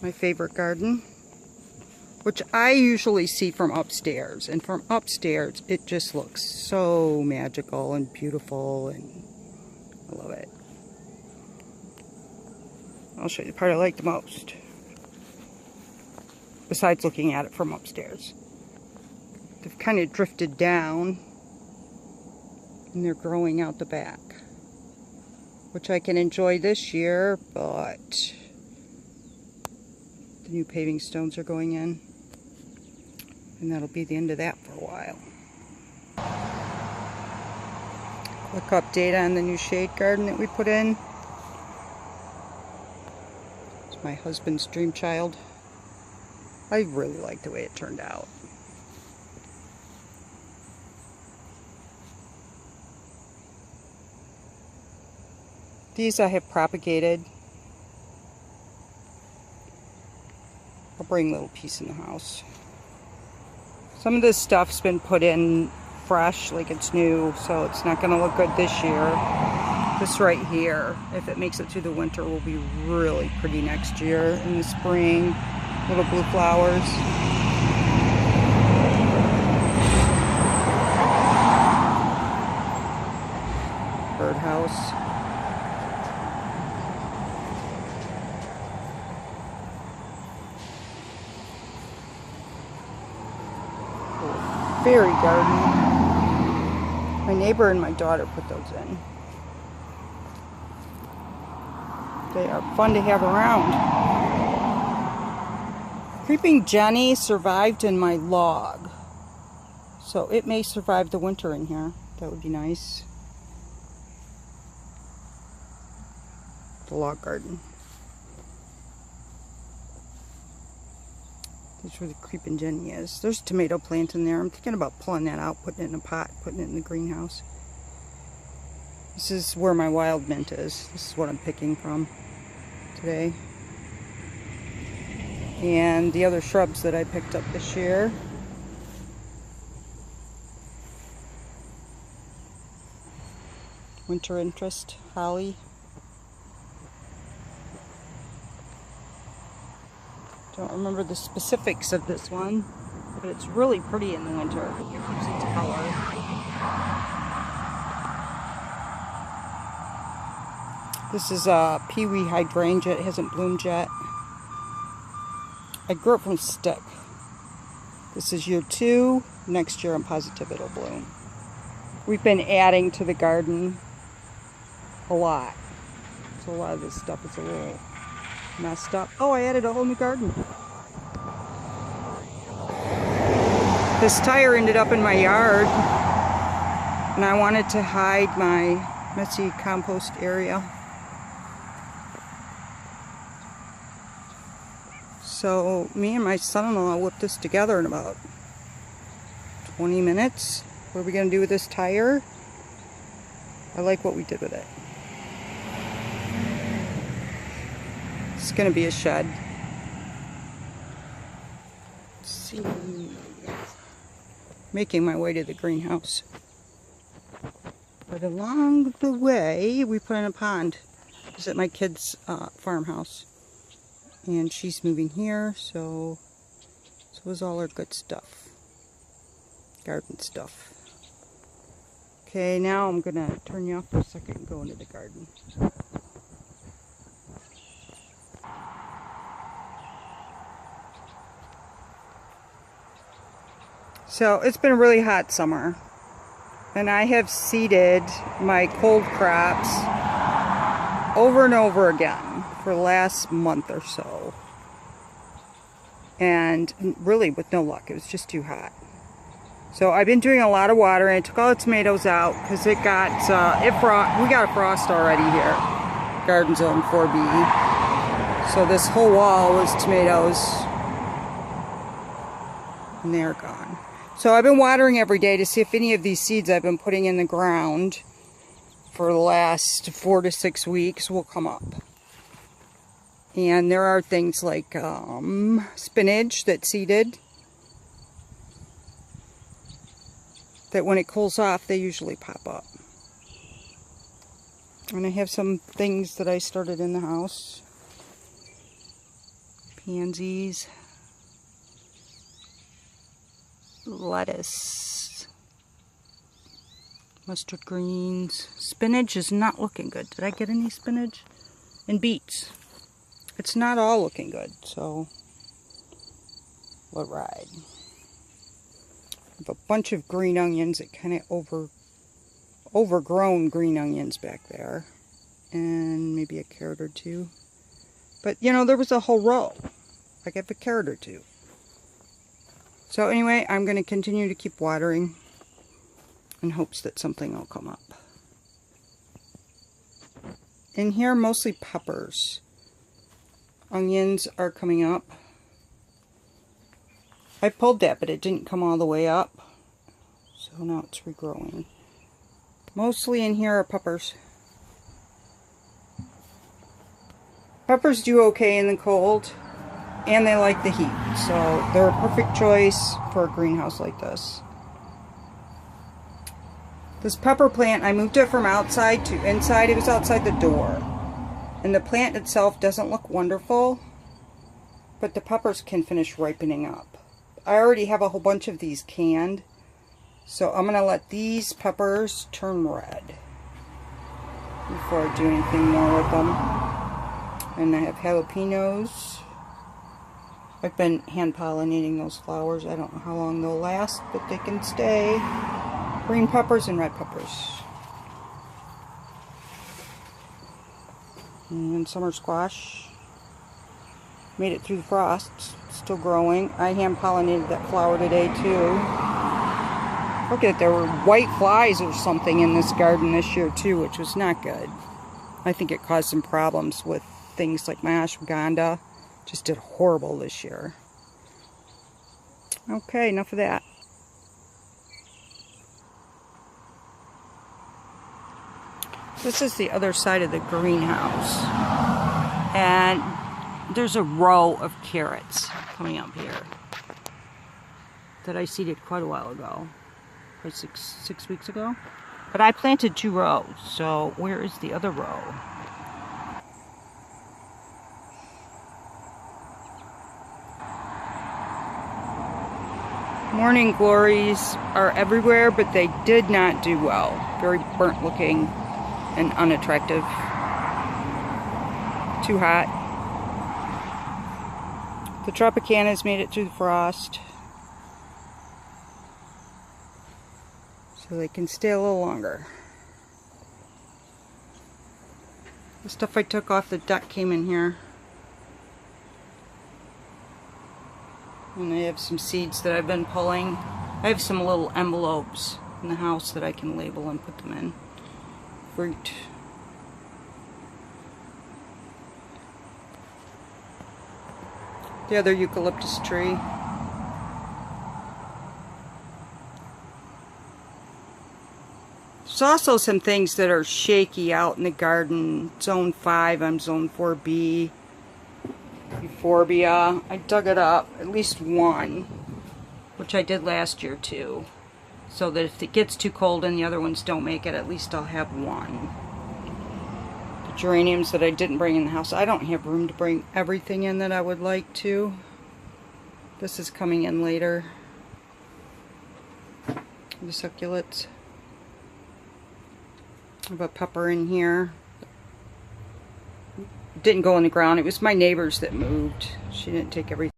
My favorite garden, which I usually see from upstairs. And from upstairs, it just looks so magical and beautiful, and I love it. I'll show you the part I like the most, besides looking at it from upstairs. They've kind of drifted down, and they're growing out the back, which I can enjoy this year, but the new paving stones are going in, and that'll be the end of that for a while. Quick update on the new shade garden that we put in. It's my husband's dream child. I really like the way it turned out. These I have propagated. I'll bring a little piece in the house. Some of this stuff's been put in fresh, like it's new, so it's not going to look good this year. This right here, if it makes it through the winter, will be really pretty next year. In the spring, little blue flowers. Birdhouse. Fairy garden. My neighbor and my daughter put those in. They are fun to have around. Creeping Jenny survived in my log, so it may survive the winter in here. That would be nice. The log garden. That's where the Creeping Jenny is. There's a tomato plant in there. I'm thinking about pulling that out, putting it in a pot, putting it in the greenhouse. This is where my wild mint is. This is what I'm picking from today. And the other shrubs that I picked up this year. Winter interest, holly. Don't remember the specifics of this one, but it's really pretty in the winter. It gives its color. This is a peewee hydrangea. It hasn't bloomed yet. I grew it from stick. This is year 2. Next year I'm positive it'll bloom. We've been adding to the garden a lot. So a lot of this stuff is a little messed up. Oh, I added a whole new garden. This tire ended up in my yard, and I wanted to hide my messy compost area. So me and my son-in-law whipped this together in about 20 minutes. What are we going to do with this tire? I like what we did with it. It's going to be a shed. Let's see. Making my way to the greenhouse. But along the way, we put in a pond. It's at my kid's farmhouse. And she's moving here, so is all our good stuff. Garden stuff. Okay, now I'm going to turn you off for a second and go into the garden. So it's been a really hot summer, and I have seeded my cold crops over and over again for the last month or so, and really with no luck. It was just too hot. So I've been doing a lot of watering. I took all the tomatoes out because it got we got a frost already here, Garden Zone 4B. So this whole wall was tomatoes, and they're gone. So I've been watering every day to see if any of these seeds I've been putting in the ground for the last 4 to 6 weeks will come up. And there are things like spinach that's seeded, that when it cools off they usually pop up. And I have some things that I started in the house. Pansies. Lettuce. Mustard greens. Spinach is not looking good. Did I get any spinach? And beets. It's not all looking good, so we'll ride. I have a bunch of green onions that kind of overgrown green onions back there. And maybe a carrot or two. But, you know, there was a whole row. I got a carrot or two. So anyway, I'm going to continue to keep watering in hopes that something will come up. In here, mostly peppers. Onions are coming up. I pulled that, but it didn't come all the way up. So now it's regrowing. Mostly in here are peppers. Peppers do okay in the cold, and they like the heat, so they're a perfect choice for a greenhouse like this. This pepper plant, I moved it from outside to inside. It was outside the door, and the plant itself doesn't look wonderful, but the peppers can finish ripening up. I already have a whole bunch of these canned, so I'm going to let these peppers turn red before I do anything more with them. And I have jalapenos. I've been hand pollinating those flowers. I don't know how long they'll last, but they can stay. Green peppers and red peppers. And summer squash. Made it through the frost. Still growing. I hand pollinated that flower today too. Look at it, there were white flies or something in this garden this year too, which was not good. I think it caused some problems with things like my ashwagandha. Just did horrible this year. Okay, enough of that. This is the other side of the greenhouse. And there's a row of carrots coming up here that I seeded quite a while ago. Like six weeks ago. But I planted 2 rows, so where is the other row? Morning glories are everywhere, but they did not do well. Very burnt looking and unattractive. Too hot. The Tropicana's made it through the frost, so they can stay a little longer. The stuff I took off the deck came in here. And I have some seeds that I've been pulling. I have some little envelopes in the house that I can label and put them in. Fruit. The other eucalyptus tree. There's also some things that are shaky out in the garden. Zone 5, I'm zone 4B. Euphorbia. I dug it up, at least one, which I did last year too, so that if it gets too cold and the other ones don't make it, at least I'll have one. The geraniums that I didn't bring in the house, I don't have room to bring everything in that I would like to. This is coming in later. The succulents. I have a pepper in here. Didn't go in the ground. It was my neighbors that moved. She didn't take everything.